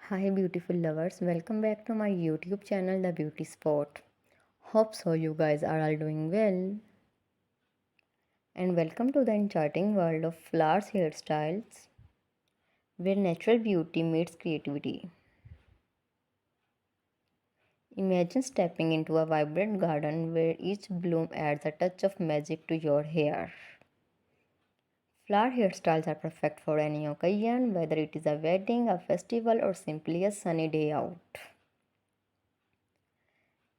Hi beautiful lovers, welcome back to my YouTube channel The Beauty Spot. Hope so you guys are all doing well. And welcome to the enchanting world of flowers hairstyles where natural beauty meets creativity. Imagine stepping into a vibrant garden where each bloom adds a touch of magic to your hair. Flower hairstyles are perfect for any occasion, whether it is a wedding, a festival, or simply a sunny day out.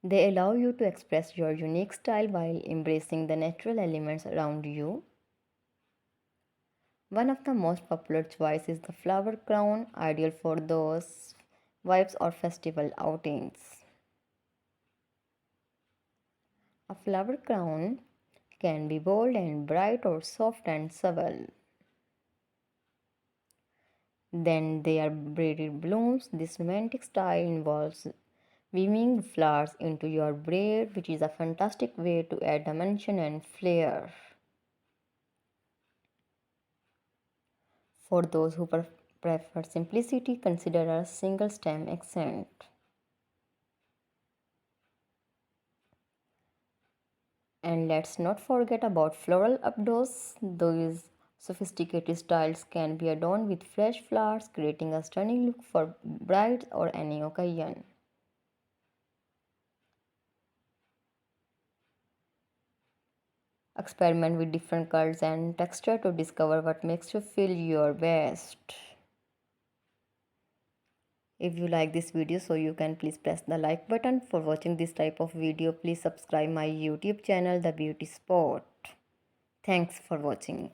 They allow you to express your unique style while embracing the natural elements around you. One of the most popular choices is the flower crown, ideal for those vibes or festival outings. A flower crown can be bold and bright or soft and subtle. Then there are braided blooms. This romantic style involves weaving flowers into your braid, which is a fantastic way to add dimension and flair. For those who prefer simplicity, consider a single stem accent. And let's not forget about floral updos. Those sophisticated styles can be adorned with fresh flowers, creating a stunning look for brides or any occasion. Experiment with different colors and texture to discover what makes you feel your best. If you like this video, so you can please press the like button. For watching this type of video, please subscribe my YouTube channel The Beauty Spot. Thanks for watching.